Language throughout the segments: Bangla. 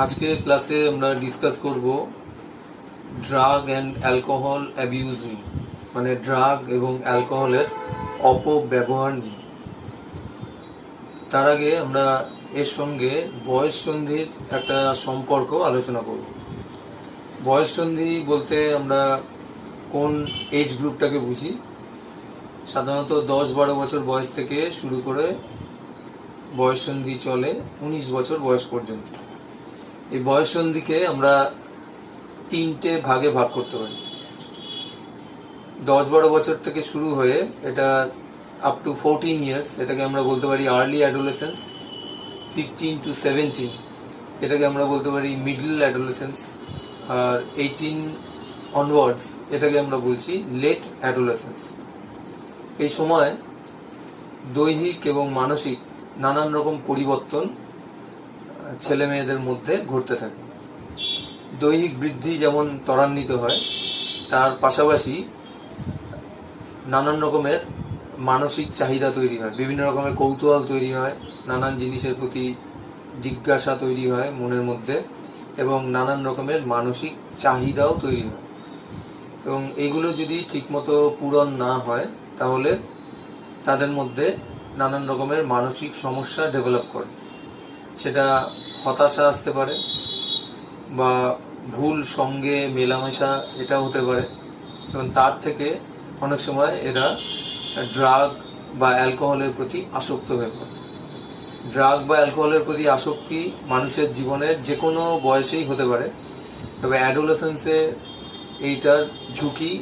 আজকের ক্লাসে আমরা ডিসকাস করব ড্রাগ অ্যান্ড অ্যালকোহল অ্যাবিউজ নিয়ে, মানে ড্রাগ এবং অ্যালকোহলের অপব্যবহার নিয়ে। তার আগে আমরা এর সঙ্গে বয়ঃসন্ধির একটা সম্পর্ক আলোচনা করব। বয়ঃসন্ধি বলতে আমরা কোন এজ গ্রুপটাকে বুঝি? সাধারণত 10-12 বছর বয়স থেকে শুরু করে বয়ঃসন্ধি চলে 19 বছর বয়স পর্যন্ত। এই বয়ঃসন্ধিকে আমরা 3টে ভাগে ভাগ করতে পারি। 10-12 বছর থেকে শুরু হয়ে এটা আপ টু 14 ইয়ার্স, এটাকে আমরা বলতে পারি আর্লি অ্যাডোলেসেন্স। 15 to 17 এটাকে আমরা বলতে পারি মিডল অ্যাডোলেসেন্স। আর 18 অনওয়ার্ডস এটাকে আমরা বলছি লেট অ্যাডোলেসেন্স। এই সময় দৈহিক এবং মানসিক নানান রকম পরিবর্তন ছেলে মেয়েদের মধ্যে ঘটতে থাকে। দৈহিক বৃদ্ধি যেমন ত্বরান্বিত হয়, তার পাশাপাশি নানান রকমের মানসিক চাহিদা তৈরি হয়, বিভিন্ন রকমের কৌতূহল তৈরি হয়, নানান জিনিসের প্রতি জিজ্ঞাসা তৈরি হয় মনের মধ্যে, এবং নানান রকমের মানসিক চাহিদাও তৈরি হয়। এবং এইগুলো যদি ঠিকমতো পূরণ না হয় তাহলে তাদের মধ্যে নানান রকমের মানসিক সমস্যা ডেভেলপ করে। সেটা হতাশা আসতে পারে, বা ভুল সঙ্গে মেলামেশা এটা হতে পারে, এবং তার থেকে অনেক সময় এরা ড্রাগ বা অ্যালকোহলের প্রতি আসক্ত হয়ে পড়ে। ড্রাগ বা অ্যালকোহলের প্রতি আসক্তি মানুষের জীবনের যে কোনো বয়সেই হতে পারে, তবে অ্যাডোলেসেন্সে এইটার ঝুঁকি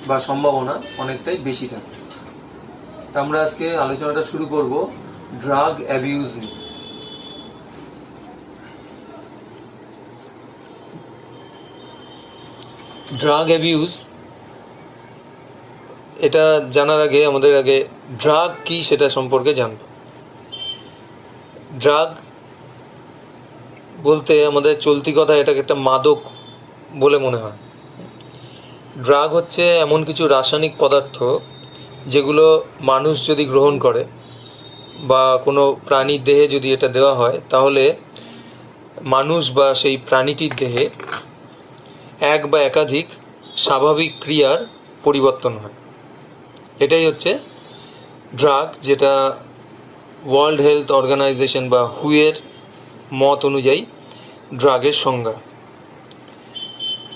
বা সম্ভাবনা অনেকটাই বেশি থাকে। তা আমরা আজকে আলোচনাটা শুরু করব ড্রাগ অ্যাবিউজ নিয়ে। ড্রাগ অ্যাবিউজ এটা জানার আগে আমাদের ড্রাগ কি সেটা সম্পর্কে জানব। ড্রাগ বলতে আমাদের চলতি কথা এটাকে একটা মাদক বলে মনে হয়। ড্রাগ হচ্ছে এমন কিছু রাসায়নিক পদার্থ যেগুলো মানুষ যদি গ্রহণ করে বা কোনো প্রাণীর দেহে যদি এটা দেওয়া হয়, তাহলে মানুষ বা সেই প্রাণীটির দেহে এক বা একাধিক স্বাভাবিক ক্রিয়ার পরিবর্তন হয়। এটাই হচ্ছে ড্রাগ, যেটা ওয়ার্ল্ড হেলথ অর্গানাইজেশন বা হুয়ের মত অনুযায়ী ড্রাগের সংজ্ঞা।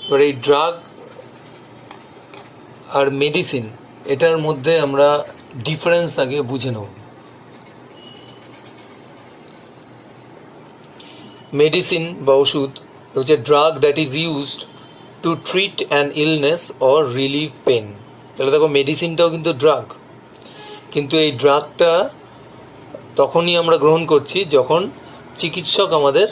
এবার এই ড্রাগ আর মেডিসিন এটার মধ্যে আমরা ডিফারেন্স আগে বুঝে নেব। মেডিসিন বা ওষুধ হচ্ছে drug that is used to treat an illness or relieve pain. তাহলে দেখো, মেডিসিনটাও কিন্তু ড্রাগ, কিন্তু এই ড্রাগটা তখনই আমরা গ্রহণ করছি যখন চিকিৎসক আমাদের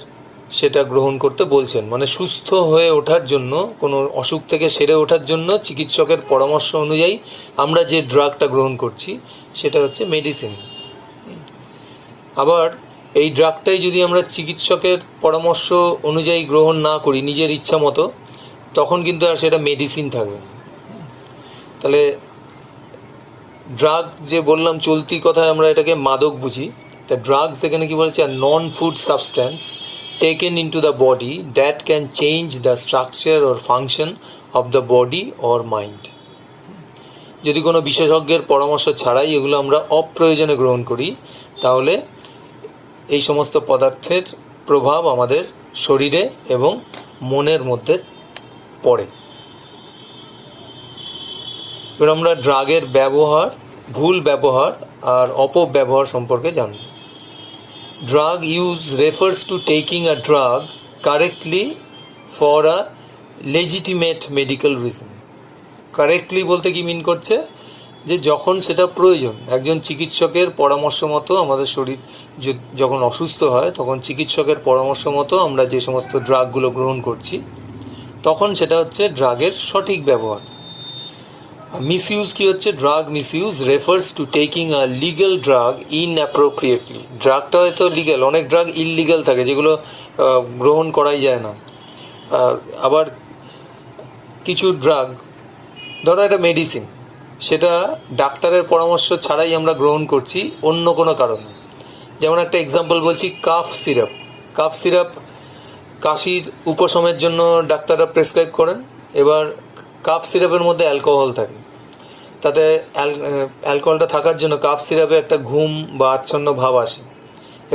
সেটা গ্রহণ করতে বলছেন, মানে সুস্থ হয়ে ওঠার জন্য, কোনো অসুখ থেকে সেরে ওঠার জন্য চিকিৎসকের পরামর্শ অনুযায়ী আমরা যে ড্রাগটা গ্রহণ করছি সেটা হচ্ছে মেডিসিন। আবার এই ড্রাগটাই যদি আমরা চিকিৎসকের পরামর্শ অনুযায়ী গ্রহণ না করি নিজের ইচ্ছা মতো, তখন কিন্তু আর সেটা মেডিসিন থাকবে। তাহলে ড্রাগ যে বললাম, চলতি কথায় আমরা এটাকে মাদক বুঝি। তা ড্রাগস এখানে কি বলছে? নন food substance taken into the body that can change the structure or function of the body or mind. যদি কোনো বিশেষজ্ঞের পরামর্শ ছাড়াই এগুলো আমরা অপ্রয়োজনে গ্রহণ করি, তাহলে এই সমস্ত পদার্থের প্রভাব আমাদের শরীরে এবং মনের মধ্যে পড়ে। এবার আমরা ড্রাগের ব্যবহার, ভুল ব্যবহার আর অপব্যবহার সম্পর্কে জানব। Drug use refers to taking a drug correctly for a legitimate medical reason. Correctly বলতে কি মিন করছে? যে যখন সেটা প্রয়োজন, একজন চিকিৎসকের পরামর্শ মতো আমাদের শরীর যখন অসুস্থ হয়, তখন চিকিৎসকের পরামর্শ মতো আমরা যে সমস্ত ড্রাগগুলো গ্রহণ করছি, তখন সেটা হচ্ছে ড্রাগের সঠিক ব্যবহার। মিসইউজ কি হচ্ছে? Drug misuse refers to taking a legal drug inappropriately. ড্রাগটা হয়তো লিগ্যাল, অনেক ড্রাগ ইললিগ্যাল থাকে যেগুলো গ্রহণ করাই যায় না। আবার কিছু ড্রাগ, ধরো একটা মেডিসিন, সেটা ডাক্তারের পরামর্শ ছাড়াই আমরা গ্রহণ করছি অন্য কোনো কারণে। যেমন একটা এক্সাম্পল বলছি, কাফ সিরাপ। কাফ সিরাপ কাশির উপশমের জন্য ডাক্তাররা প্রেসক্রাইব করেন। এবার কাফ সিরাপের মধ্যে অ্যালকোহল থাকে, তাতে অ্যালকোহলটা থাকার জন্য কাফ সিরাপে একটা ঘুম বা আচ্ছন্ন ভাব আসে।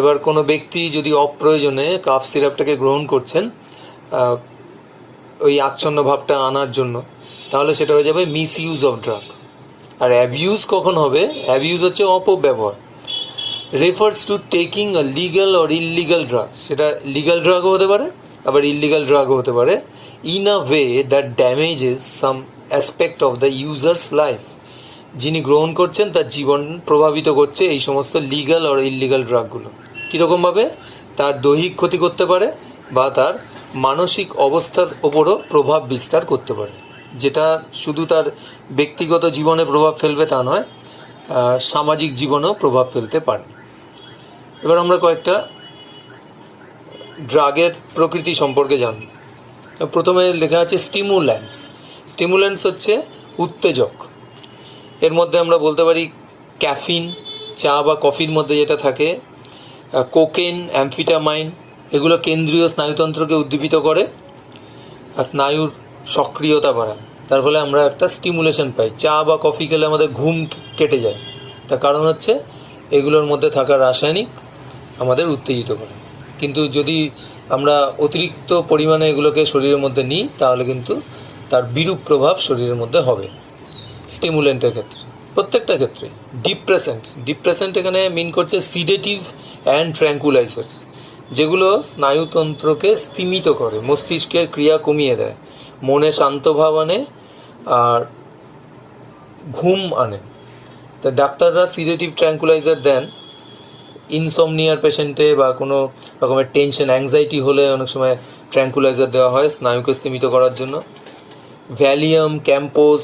এবার কোনো ব্যক্তি যদি অপ্রয়োজনে কাফ সিরাপটাকে গ্রহণ করছেন ওই আচ্ছন্ন ভাবটা আনার জন্য, তাহলে সেটা হয়ে যাবে মিস ইউজ অফ ড্রাগ। আর অ্যাবিউজ কখন হবে? অ্যাবিউজ হচ্ছে অপব্যবহার। Refers to taking a legal or illegal drug, সেটা লিগাল ড্রাগও হতে পারে আবার ইললিগাল ড্রাগও হতে পারে, in a way that damages some aspect of the user's life. যিনি গ্রহণ করছেন তার জীবন প্রভাবিত করছে এই সমস্ত লিগাল আর ইললিগাল ড্রাগগুলো। কীরকমভাবে? তার দৈহিক ক্ষতি করতে পারে বা তার মানসিক অবস্থার ওপরও প্রভাব বিস্তার করতে পারে, যেটা শুধু তার ব্যক্তিগত জীবনে প্রভাব ফেলবে তা নয়, সামাজিক জীবনেও প্রভাব ফেলতে পারে। এবার আমরা কয়েকটা ড্রাগের প্রকৃতি সম্পর্কে জানব। প্রথমে লেখা আছে স্টিমুল্যান্টস। স্টিমুল্যান্টস হচ্ছে উত্তেজক। এর মধ্যে আমরা বলতে পারি ক্যাফিন, চা বা কফির মধ্যে যেটা থাকে, কোকেন, অ্যামফিটামাইন, এগুলো কেন্দ্রীয় স্নায়ুতন্ত্রকে উদ্দীপিত করে আর স্নায়ুর সক্রিয়তা বাড়ায়। তার ফলে আমরা একটা স্টিমুলেশন পাই। চা বা কফি খেলে আমাদের ঘুম কেটে যায়, তার কারণ হচ্ছে এগুলোর মধ্যে থাকা রাসায়নিক আমাদের উত্তেজিত করে। কিন্তু যদি আমরা অতিরিক্ত পরিমাণে এগুলোকে শরীরের মধ্যে নিই তাহলে কিন্তু তার বিরূপ প্রভাব শরীরের মধ্যে হবে। স্টিমুলেন্টের ক্ষেত্রে, প্রত্যেকটা ক্ষেত্রে। ডিপ্রেসেন্ট এখানে মিন করছে সিডেটিভ অ্যান্ড ট্র্যাঙ্কুলাইজার্স, যেগুলো স্নায়ুতন্ত্রকে স্তিমিত করে, মস্তিষ্কের ক্রিয়া কমিয়ে দেয়, মনে শান্ত ভাব আনে আর ঘুম আনে। তা ডাক্তাররা সিডেটিভ ট্র্যাঙ্কুলাইজার দেন ইনসমনিয়ার পেশেন্টে বা কোনো রকমের টেনশন, অ্যাংজাইটি হলে অনেক সময় ট্র্যাঙ্কুলাইজার দেওয়া হয় স্নায়ুকে স্তিমিত করার জন্য। ভ্যালিয়াম, ক্যাম্পোজ,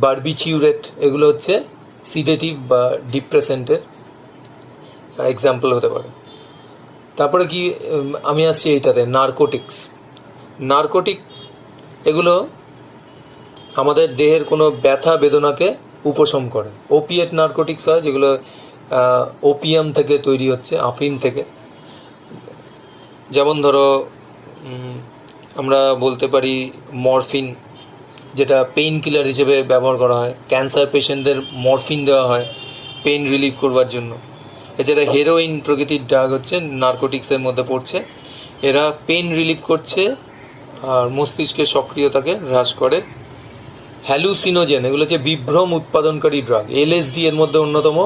বারবিচিউরেট এগুলো হচ্ছে সিডেটিভ বা ডিপ্রেসেন্টের এক্সাম্পল হতে পারে। তারপরে কি আমি আসছি এইটাতে, নার্কোটিক্স এগুলো আমাদের দেহের কোনো ব্যথা বেদনাকে উপশম করে। ওপিয়েট নার্কোটিক্স হয়, যেগুলো ওপিয়াম থেকে তৈরি হচ্ছে, আফিম থেকে। যেমন ধরো আমরা বলতে পারি মরফিন, যেটা পেইন কিলার হিসেবে ব্যবহার করা হয়। ক্যান্সার পেশেন্টদের মরফিন দেওয়া হয় পেইন রিলিফ করবার জন্য। এছাড়া হেরোইন প্রকৃতির ড্রাগ হচ্ছে নার্কোটিক্সের মধ্যে পড়ছে। এরা পেইন রিলিফ করছে আর মস্তিষ্কের সক্রিয়তাকে হ্রাস করে। হ্যালুসিনোজেন, এগুলো হচ্ছে বিভ্রম উৎপাদনকারী ড্রাগ। এলএসডি এর মধ্যে অন্যতম।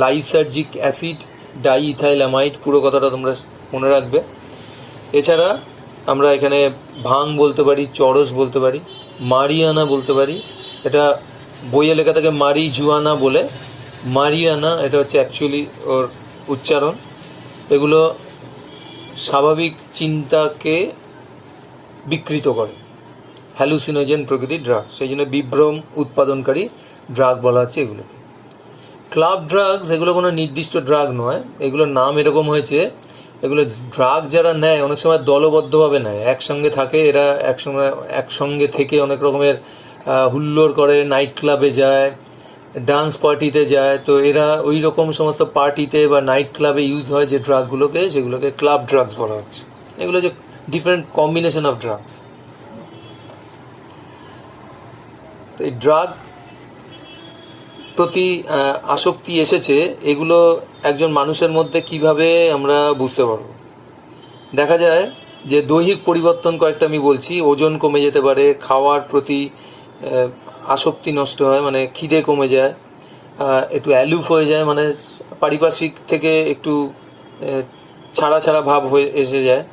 লাইসার্জিক অ্যাসিড, ডাইইথাইলামাইড, পুরো কথাটা তোমরা মনে রাখবে। এছাড়া আমরা এখানে ভাং বলতে পারি, চরস বলতে পারি, মারিয়ানা বলতে পারি। এটা বইয়ে লেখা থাকে মারিজুয়ানা বলে, মারিয়ানা এটা হচ্ছে অ্যাকচুয়ালি ওর উচ্চারণ। এগুলো স্বাভাবিক চিন্তাকে বিকৃত করে, হ্যালুসিনোজেন প্রকৃতির ড্রাগ, সেই জন্য বিভ্রম উৎপাদনকারী ড্রাগ বলা হচ্ছে এগুলো। ক্লাব ড্রাগস এগুলো কোনো নির্দিষ্ট ড্রাগ নয়, এগুলোর নাম এরকম হয়েছে। এগুলো ড্রাগ যারা নেয় অনেক সময় দলবদ্ধভাবে নেয়, একসঙ্গে থাকে। এরা একসঙ্গে থেকে অনেক রকমের হুল্লোড় করে, নাইট ক্লাবে যায়, ডান্স পার্টিতে যায়। তো এরা ওই রকম সমস্ত পার্টিতে বা নাইট ক্লাবে ইউজ হয় যে ড্রাগগুলোকে, সেগুলোকে ক্লাব ড্রাগস বলা হচ্ছে। এগুলো যে ডিফারেন্ট কম্বিনেশন অফ ড্রাগস। তো এই ড্রাগ প্রতি আসক্তি এসেছে, এগুলো একজন মানুষের মধ্যে কিভাবে আমরা বুঝতে পারবো? দেখা যায় যে দৈহিক পরিবর্তন কয়েকটা আমি বলছি। ওজন কমে যেতে পারে, খাওয়ার প্রতি আসক্তি নষ্ট হয়, মানে খিদে কমে যায়, একটু অ্যালুফ হয়ে যায়, মানে পারিপার্শ্বিক থেকে একটু ছাড়া ছাড়া ভাব হয়ে এসে যায়।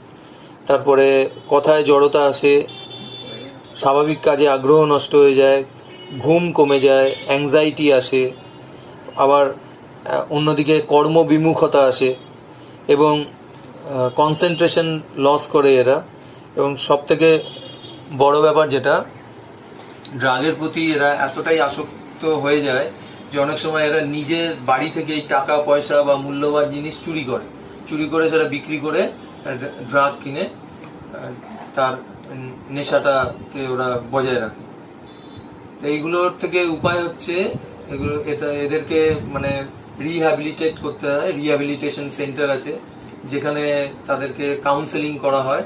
তারপরে কথায় জড়তা আসে, স্বাভাবিক কাজে আগ্রহ নষ্ট হয়ে যায়, ঘুম কমে যায়, অ্যাংজাইটি আসে, আবার অন্যদিকে কর্মবিমুখতা আসে এবং কনসেন্ট্রেশন লস করে এরা। এবং সবথেকে বড় ব্যাপার যেটা, ড্রাগের প্রতি এরা এতটাই আসক্ত হয়ে যায় যে অনেক সময় এরা নিজের বাড়ি থেকেই টাকা পয়সা বা মূল্যবান জিনিস চুরি করে সেটা বিক্রি করে ড্রাগ কিনে তার নেশাটাকে ওরা বজায় রাখে। তো এইগুলোর থেকে উপায় হচ্ছে এদেরকে মানে রিহ্যাবিলিটেট করতে হয়। রিহ্যাবিলিটেশন সেন্টার আছে যেখানে তাদেরকে কাউন্সেলিং করা হয়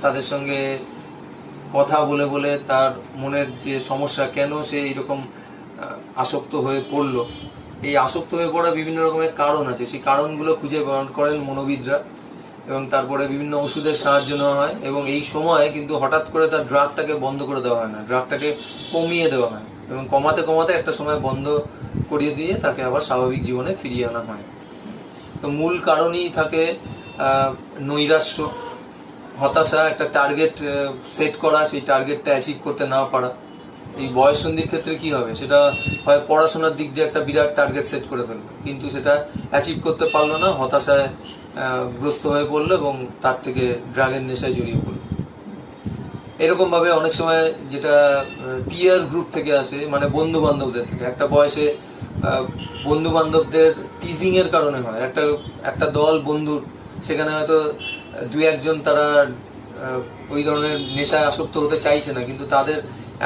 তাদের সঙ্গে কথা বলে বলে তার মনের যে সমস্যা, কেন সে এইরকম আসক্ত হয়ে পড়লো, এই আসক্ত হয়ে পড়া বিভিন্ন রকমের কারণ আছে, সেই কারণগুলো খুঁজে বার করেন মনোবিদরা, এবং তারপরে বিভিন্ন ওষুধের সাহায্য নেওয়া হয়। এবং এই সময় কিন্তু হঠাৎ করে তার ড্রাগটাকে বন্ধ করে দেওয়া হয় না, ড্রাগটাকে কমিয়ে দেওয়া হয়, এবং কমাতে কমাতে একটা সময় বন্ধ করিয়ে দিয়ে তাকে আবার স্বাভাবিক জীবনে ফিরিয়ে আনা হয়। তো মূল কারণই থাকে নৈরাশ্য, হতাশা, একটা টার্গেট সেট করা, সেই টার্গেটটা অ্যাচিভ করতে না পারা। এই বয়ঃসন্ধির ক্ষেত্রে কি হবে, সেটা হয় পড়াশোনার দিক দিয়ে একটা বিরাট টার্গেট সেট করে ফেললো, কিন্তু সেটা অ্যাচিভ করতে পারলো না, হতাশায় গ্রস্ত হয়ে পড়লো এবং তার থেকে ড্রাগের নেশায় জড়িয়ে পড়লো। এরকমভাবে অনেক সময় যেটা পিয়ার গ্রুপ থেকে আসে, মানে বন্ধু বান্ধবদের থেকে, একটা বয়সে বন্ধু বান্ধবদের টিজিংয়ের কারণে হয়, একটা দল বন্ধুর, সেখানে হয়তো দু একজন তারা ওই ধরনের নেশায় আসক্ত হতে চাইছে না, কিন্তু তাদের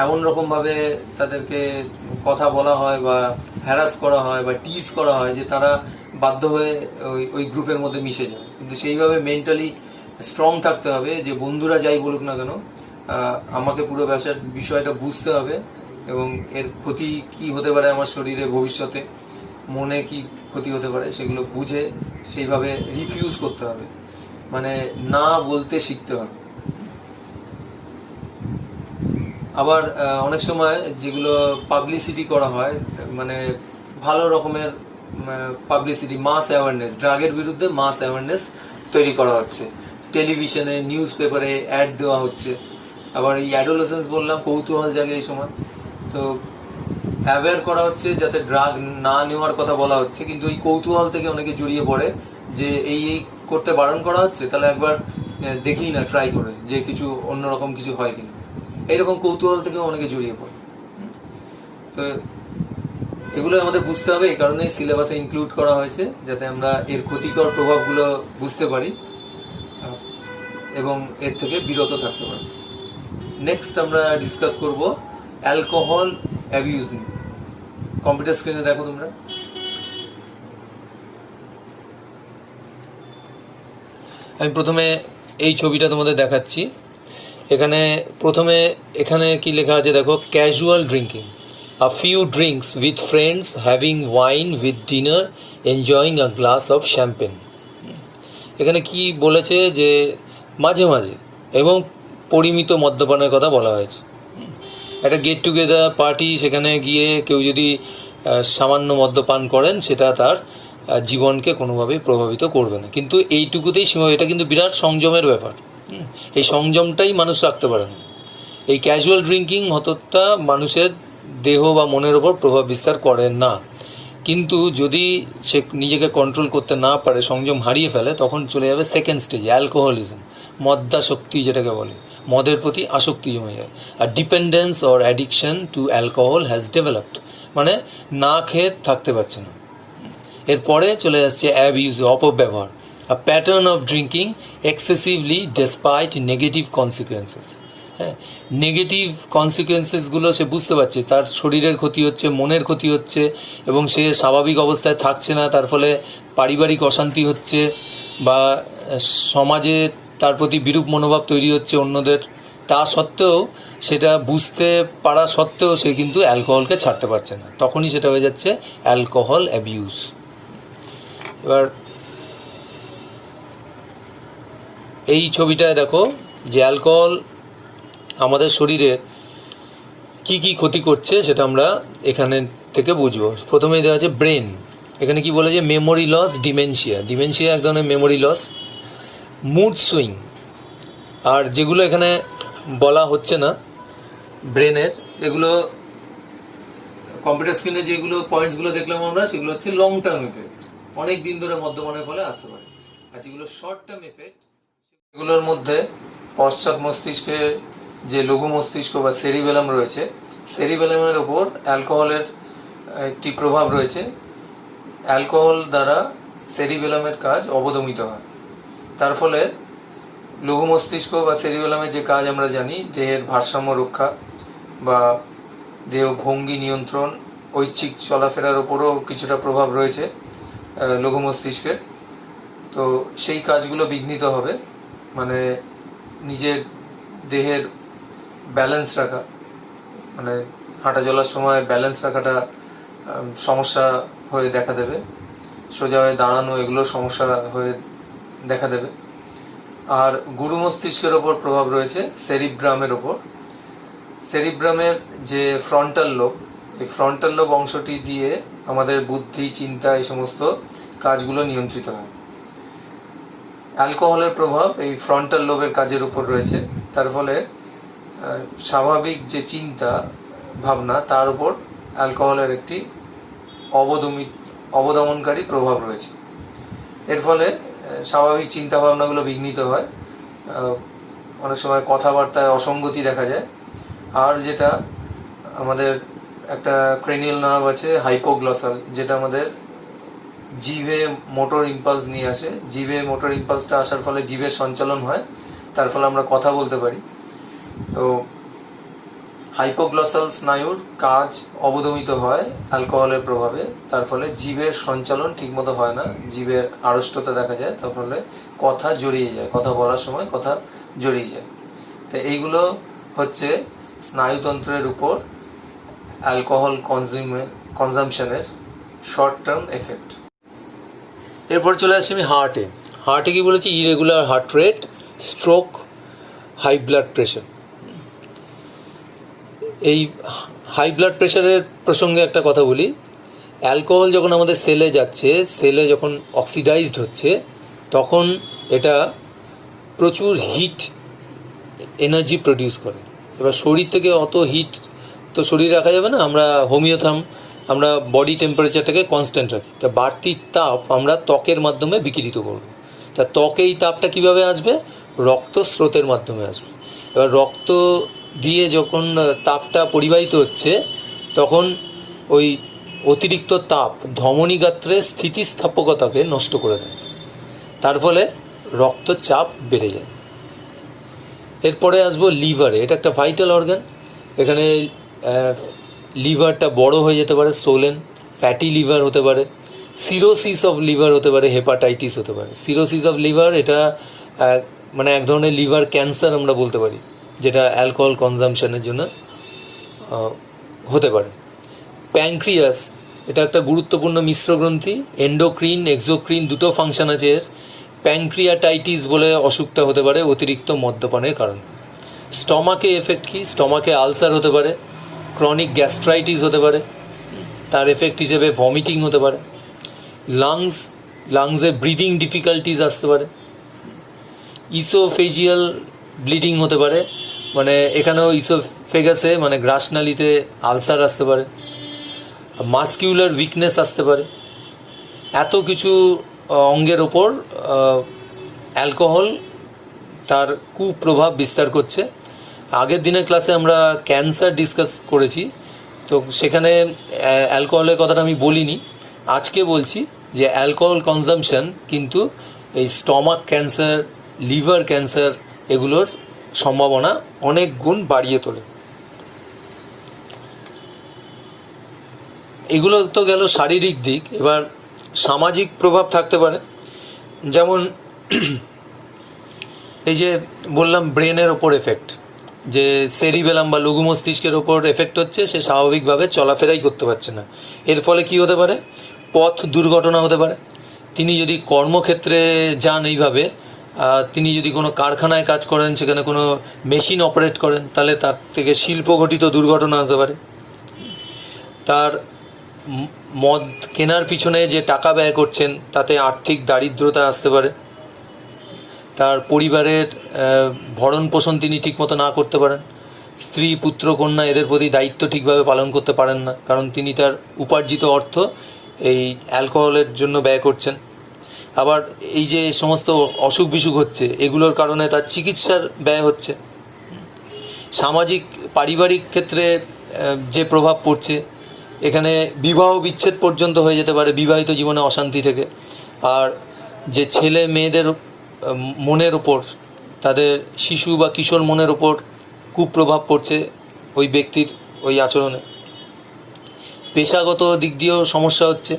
এমন রকমভাবে তাদেরকে কথা বলা হয় বা হ্যারাস করা হয় বা টিজ করা হয় যে তারা বাধ্য হয়ে ওই গ্রুপের মধ্যে মিশে যায়। কিন্তু সেইভাবে মেন্টালি স্ট্রং থাকতে হবে যে বন্ধুরা যাই বলুক না কেন, আমাকে পুরো বিষয়টা বুঝতে হবে, এবং এর ক্ষতি কি হতে পারে আমার শরীরে, ভবিষ্যতে মনে কি ক্ষতি হতে পারে, সেগুলো বুঝে সেইভাবে রিফিউজ করতে হবে, মানে না বলতে শিখতে হবে। আবার অনেক সময় যেগুলো পাবলিসিটি করা হয়, মানে ভালো রকমের পাবলিসিটি, মাস অ্যাওয়ারনেস, ড্রাগের বিরুদ্ধে মাস অ্যাওয়ারনেস তৈরি করা হচ্ছে, টেলিভিশনে, নিউজ পেপারে অ্যাড দেওয়া হচ্ছে। আবার এই অ্যাডোলেসেন্স বললাম, কৌতূহল জাগে এই সময়, তো অ্যাওয়্যার করা হচ্ছে যাতে ড্রাগ না নেওয়ার কথা বলা হচ্ছে, কিন্তু এই কৌতূহল থেকে অনেকে জড়িয়ে পড়ে যে এই করতে বারণ করা হচ্ছে, তাহলে একবার দেখি না ট্রাই করে যে কিছু অন্যরকম কিছু হয় কিনা, এইরকম কৌতূহল থেকে অনেকে জড়িয়ে পড়ে। তো এগুলো আমাদের বুঝতে হবে, এই কারণেই সিলেবাসে ইনক্লুড করা হয়েছে, যাতে আমরা এর ক্ষতিকর প্রভাবগুলো বুঝতে পারি এবং এর থেকে বিরত থাকতে পারি। নেক্সট আমরা ডিসকাস করব অ্যালকোহল অ্যাবিউজিং। কম্পিউটার স্ক্রিনে দেখো তোমরা, আমি প্রথমে এই ছবিটা তোমাদের দেখাচ্ছি। এখানে কি লেখা আছে দেখো, casual drinking, a few drinks with friends, having wine with dinner, enjoying a glass of champagne. এখানে কি বলেছে যে মাঝে মাঝে এবং পরিমিত মদ্যপানের কথা বলা হয়েছে। একটা গেট টুগেদার পার্টি, সেখানে গিয়ে কেউ যদি সামান্য মদ্যপান করেন, সেটা তার জীবনকে কোনোভাবেই প্রভাবিত করবে না, কিন্তু এইটুকুতেই সীমা। এটা কিন্তু বিরাট সংযমের ব্যাপার, এই সংযমটাই মানুষ রাখতে পারে না। এই ক্যাজুয়াল ড্রিঙ্কিং অতটা মানুষের দেহ বা মনের ওপর প্রভাব বিস্তার করে না, কিন্তু যদি সে নিজেকে কন্ট্রোল করতে না পারে, সংযম হারিয়ে ফেলে, তখন চলে যাবে সেকেন্ড স্টেজ, অ্যালকোহলিজম, মদ্যাসক্তি যেটাকে বলে, মদের প্রতি আসক্তি জমে যায়। আর dependence or addiction to alcohol has developed, মানে না খেয়ে থাকতে পারছে না। এরপরে চলে যাচ্ছে অ্যাবিউজ, অপব্যবহার, a pattern of drinking excessively despite negative consequences. হ্যাঁ, নেগেটিভ কনসিকুয়েন্সেসগুলো সে বুঝতে পারছে, তার শরীরের ক্ষতি হচ্ছে, মনের ক্ষতি হচ্ছে, এবং সে স্বাভাবিক অবস্থায় থাকছে না, তার ফলে পারিবারিক অশান্তি হচ্ছে, বা সমাজে তার প্রতি বিরূপ মনোভাব তৈরি হচ্ছে অন্যদের। তা সত্ত্বেও, সেটা বুঝতে পারা সত্ত্বেও সে কিন্তু অ্যালকোহলকে ছাড়তে পারছে না, তখনই সেটা হয়ে যাচ্ছে অ্যালকোহল অ্যাবিউজ। এবার এই ছবিটায় দেখো যে অ্যালকোহল আমাদের শরীরে কি কি ক্ষতি করছে, সেটা আমরা এখানে থেকে বুঝবো। প্রথমেই দেওয়া আছে ব্রেন, এখানে কি বলে যে মেমোরি লস, ডিমেনশিয়া এক ধরনের মেমোরি লস, মুড সুইং, আর যেগুলো এখানে বলা হচ্ছে না ব্রেনের, এগুলো কম্পিউটার স্ক্রিনে যেগুলো পয়েন্টসগুলো দেখলাম আমরা, সেগুলো হচ্ছে লং টার্ম এফেক্ট, অনেক দিন ধরে মদ্যপানের ফলে আসতে পারে। আর যেগুলো শর্ট টার্ম এফেক্ট, সেগুলোর মধ্যে পশ্চাৎ মস্তিষ্কে যে লঘু মস্তিষ্ক বা সেরিবেলাম রয়েছে, সেরিবেলামের ওপর অ্যালকোহলের একটি প্রভাব রয়েছে। অ্যালকোহল দ্বারা সেরিবেলামের কাজ অবদমিত হয়, তার ফলে লঘু মস্তিষ্ক বা সেরিবেলামের যে কাজ আমরা জানি, দেহের ভারসাম্য রক্ষা বা দেহ ভঙ্গি নিয়ন্ত্রণ, ঐচ্ছিক চলাফেরার ওপরও কিছুটা প্রভাব রয়েছে লঘু মস্তিষ্কের। তো সেই কাজগুলো বিঘ্নিত হবে, মানে নিজের দেহের ব্যালেন্স রাখা, মানে হাঁটা চলার সময় ব্যালেন্স রাখাটা সমস্যা হয়ে দেখা দেবে, সোজা হয়ে দাঁড়ানো এগুলো সমস্যা হয়ে দেখা দেবে। আর গুরু মস্তিষ্কের ওপর প্রভাব রয়েছে সেরিব্রামের ওপর। সেরিব্রামের যে ফ্রন্টাল লোব, এই ফ্রন্টাল লোব অংশটি দিয়ে আমাদের বুদ্ধি, চিন্তা এই সমস্ত কাজগুলো নিয়ন্ত্রিত হয়। অ্যালকোহলের প্রভাব এই ফ্রন্টাল লোবের কাজের উপর রয়েছে, তার ফলে স্বাভাবিক যে চিন্তা ভাবনা তার উপর অ্যালকোহলের একটি অবদমনকারী প্রভাব রয়েছে। এর ফলে স্বাভাবিক চিন্তা ভাবনাগুলো বিঘ্নিত হয়, অনেক সময় কথাবার্তায় অসঙ্গতি দেখা যায়। আর যেটা আমাদের একটা ক্রেনিয়াল নার্ভ আছে হাইপোগ্লসাল, যেটা আমাদের জিভে মোটর ইম্পালস নিয়ে আসে। জিভে মোটর ইম্পালসটা আসার ফলে জিভের সঞ্চালন হয়, তার ফলে আমরা কথা বলতে পারি। তো হাইপোগ্লসাল স্নায়ুর কাজ অবদমিত হয় অ্যালকোহলের প্রভাবে, তার ফলে জিভের সঞ্চালন ঠিকমতো হয় না, জিভের আড়ষ্টতা দেখা যায়, তার ফলে কথা জড়িয়ে যায়, কথা বলার সময় কথা জড়িয়ে যায়। তো এইগুলো হচ্ছে স্নায়ুতন্ত্রের উপর অ্যালকোহল কনজামশনের শর্ট টার্ম এফেক্ট। এরপর চলে আসছি আমি হার্টে কি বলেছি? Irregular heart rate, stroke, high blood pressure. এই হাই ব্লাড প্রেশারের প্রসঙ্গে একটা কথা বলি। অ্যালকোহল যখন আমাদের সেলে যাচ্ছে, সেলে যখন অক্সিডাইজড হচ্ছে, তখন এটা প্রচুর হিট এনার্জি প্রডিউস করে। এবার শরীর থেকে অত হিট তো শরীর রাখা যাবে না, আমরা বডি টেম্পারেচারটাকে কনস্ট্যান্ট রাখি। তা বাড়তি তাপ আমরা ত্বকের মাধ্যমে বিকিরিত করব। তা ত্বকে এই তাপটা কীভাবে আসবে? রক্ত স্রোতের মাধ্যমে আসবে। এবার রক্ত দিয়ে যখন তাপটা পরিবাহিত হচ্ছে, তখন ওই অতিরিক্ত তাপ ধমনী গাত্রের স্থিতিস্থাপকতাকে নষ্ট করে দেয়, তার ফলে রক্তচাপ বেড়ে যায়। এরপরে আসবো লিভারে। এটা একটা ভাইটাল অর্গান। এখানে লিভারটা বড় হয়ে যেতে পারে, সোলেন, ফ্যাটি লিভার হতে পারে, সিরোসিস অফ লিভার হতে পারে, হেপাটাইটিস হতে পারে। সিরোসিস অফ লিভার এটা মানে এক ধরনের লিভার ক্যান্সার আমরা বলতে পারি, যেটা অ্যালকোহল কনজামশনের জন্য হতে পারে। প্যানক্রিয়াস এটা একটা গুরুত্বপূর্ণ মিশ্র গ্রন্থি, এন্ডোক্রিন, এক্সোক্রিন দুটো ফাংশন আছে এর। প্যানক্রিয়াটাইটিস বলে অসুখটা হতে পারে অতিরিক্ত মদ্যপানের কারণে। স্টমাকে এফেক্ট কি? স্টমাকে আলসার হতে পারে, ক্রনিক গ্যাস্ট্রাইটিস হতে পারে, তার এফেক্ট হিসেবে ভমিটিং হতে পারে। লাংসে ব্রিদিং ডিফিকাল্টিস আসতে পারে। ইসোফেজিয়াল ব্লিডিং হতে পারে, মানে এখানেও ইসোফেগাসে মানে গ্রাসনালীতে আলসার আসতে পারে। মাস্কিউলার উইকনেস আসতে পারে। এত কিছু অঙ্গের ওপর অ্যালকোহল তার কুপ্রভাব বিস্তার করছে। আগের দিনের ক্লাসে আমরা ক্যান্সার ডিসকাস করেছি, তো সেখানে অ্যালকোহলের কথাটা আমি বলিনি। আজকে বলছি যে অ্যালকোহল কনজামশন কিন্তু এই স্টমাক ক্যান্সার, লিভার ক্যান্সার এগুলোর সম্ভাবনা অনেক গুণ বাড়িয়ে তোলে। এগুলো তো গেল শারীরিক দিক। এবার সামাজিক প্রভাব থাকতে পারে, যেমন এই যে বললাম ব্রেনের ওপর এফেক্ট, যে সেরিবেলাম বা লঘু মস্তিষ্কের ওপর এফেক্ট হচ্ছে, সে স্বাভাবিকভাবে চলাফেরাই করতে পারছে না। এর ফলে কি হতে পারে? পথ দুর্ঘটনা হতে পারে। তিনি যদি কর্মক্ষেত্রে যান, এইভাবে তিনি যদি কোনো কারখানায় কাজ করেন, সেখানে কোনো মেশিন অপারেট করেন, তাহলে তার থেকে শিল্পঘটিত দুর্ঘটনা হতে পারে। তার মদ কেনার পিছনে যে টাকা ব্যয় করছেন, তাতে আর্থিক দারিদ্রতা আসতে পারে। তার পরিবারের ভরণ পোষণ তিনি ঠিকমতো না করতে পারেন। স্ত্রী, পুত্র, কন্যা এদের প্রতি দায়িত্ব ঠিকভাবে পালন করতে পারেন না, কারণ তিনি তার উপার্জিত অর্থ এই অ্যালকোহলের জন্য ব্যয় করছেন। আবার এই যে সমস্ত অসুখ বিসুখ হচ্ছে, এগুলোর কারণে তার চিকিৎসার ব্যয় হচ্ছে। সামাজিক পারিবারিক ক্ষেত্রে যে প্রভাব পড়ছে, এখানে বিবাহ বিচ্ছেদ পর্যন্ত হয়ে যেতে পারে বিবাহিত জীবনে অশান্তি থেকে। আর যে ছেলে মেয়েদের মনের ওপর, তাদের শিশু বা কিশোর মনের ওপর কুপ্রভাব পড়ছে ওই ব্যক্তির ওই আচরণে। পেশাগত দিক দিয়েও সমস্যা হচ্ছে,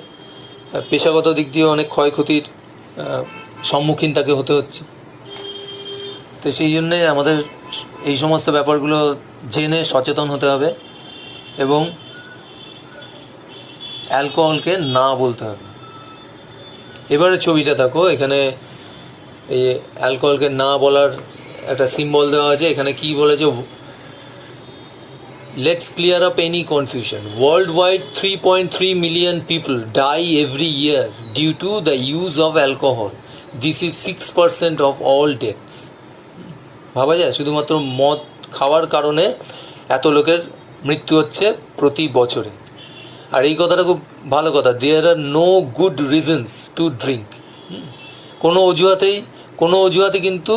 পেশাগত দিক দিয়েও অনেক ক্ষয়ক্ষতির সম্মুখীন তাকে হতে হচ্ছে। তো সেই জন্যে আমাদের এই সমস্ত ব্যাপারগুলো জেনে সচেতন হতে হবে এবং অ্যালকোহলকে না বলতে হবে। এবারে ছবিটা দেখো, এখানে এই অ্যালকোহলকে না বলার একটা সিম্বল দেওয়া আছে। এখানে কি বলেছে, let's clear up any confusion. World wide 3.3 million people die every year due to the use of alcohol. This is 6% of all deaths. ভাবা যায়, শুধুমাত্র মদ খাওয়ার কারণে এত লোকের মৃত্যু হচ্ছে প্রতি বছরে। আর এই কথাটা খুব ভালো কথা, there are no good reasons to drink. কোনো অজুহাতে কিন্তু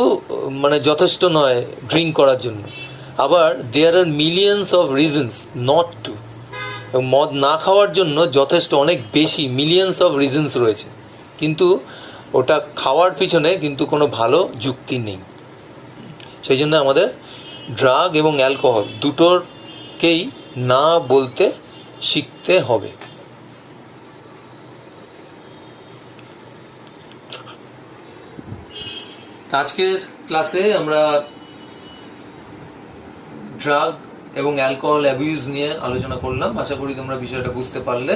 মানে যথেষ্ট নয় ড্রিঙ্ক করার জন্য। আবার there are millions of reasons not to. এবং মদ না খাওয়ার জন্য যথেষ্ট অনেক বেশি মিলিয়ন্স অফ রিজনস রয়েছে, কিন্তু ওটা খাওয়ার পিছনে কিন্তু কোনো ভালো যুক্তি নেই। সেই জন্য আমাদের ড্রাগ এবং অ্যালকোহল দুটোরকেই না বলতে শিখতে হবে। আজকের ক্লাসে আমরা ড্রাগ এবং অ্যালকোহল অ্যাবিউজ নিয়ে আলোচনা করলাম। আশা করি তোমরা বিষয়টা বুঝতে পারলে।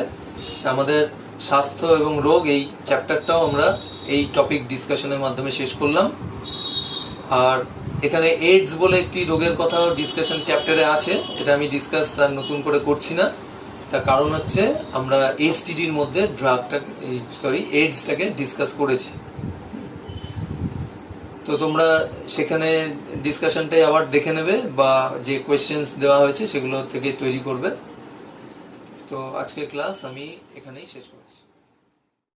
আমাদের স্বাস্থ্য এবং রোগ এই চ্যাপ্টারটাও আমরা এই টপিক ডিসকাশনের মাধ্যমে শেষ করলাম। আর এখানে এইডস বলে একটি রোগের কথাও ডিসকাশন চ্যাপ্টারে আছে, এটা আমি ডিসকাস আর নতুন করে করছি না। তার কারণ হচ্ছে আমরা এসটিডির মধ্যে এইডসটাকে ডিসকাস করেছি। তো তোমরা সেখানে ডিসকাশনটাই আবার দেখে নেবে বা যে কোয়েশ্চেন্স দেওয়া হয়েছে সেগুলো থেকে তৈরি করবে। তো আজকের ক্লাস আমি এখানেই শেষ করছি।